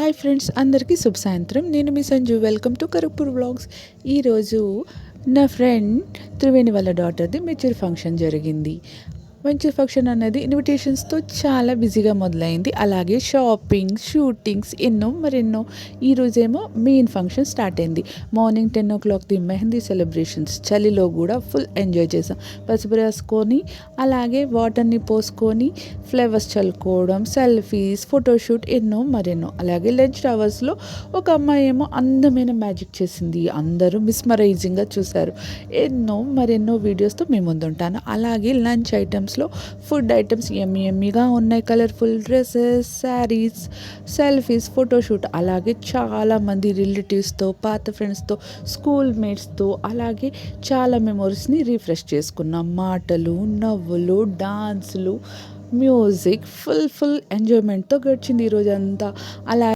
Hi friends, అందరికీ శుభ సాయంత్రం. నేను మీ Sanju. Welcome to Karupur vlogs. ఈరోజు నా ఫ్రెండ్ త్రివేణి వాళ్ళ డాటర్ది మెచ్యూర్ ఫంక్షన్ జరిగింది. మెచ్యూర్ ఫంక్షన్ అనేది ఇన్విటేషన్స్తో చాలా బిజీగా మొదలైంది. అలాగే షాపింగ్, షూటింగ్స్ మరెన్నో. ఈరోజేమో మెయిన్ ఫంక్షన్ స్టార్ట్ అయింది. మార్నింగ్ 10 o'clockది మెహందీ సెలబ్రేషన్స్. చలిలో కూడా ఫుల్ ఎంజాయ్ చేసాం. పసుపు రాసుకొని అలాగే వాటర్ని పోసుకొని ఫ్లేవర్స్ చల్లుకోవడం, సెల్ఫీస్, ఫోటోషూట్ మరెన్నో. అలాగే లంచ్ అవర్స్లో ఒక అమ్మాయి ఏమో అందమైన మ్యాజిక్ చేసింది. అందరూ మిస్మరైజింగ్గా చూశారు. మరెన్నో వీడియోస్తో మీ ముందుంటాను. అలాగే లంచ్ ఐటమ్స్లో ఫుడ్ ఐటమ్స్ ఎమ్మీగా ఉన్నాయి. Colourful dresses, saris, selfies, photoshoot. అలాగే చాలామంది రిలేటివ్స్తో, పాత ఫ్రెండ్స్తో, స్కూల్ మేట్స్తో అలాగే చాలా మెమొరీస్ని రీఫ్రెష్ చేసుకున్నాం. మాటలు, నవ్వులు, డాన్సులు, మ్యూజిక్, ఫుల్ ఎంజాయ్మెంట్తో గడిచింది ఈరోజంతా. అలా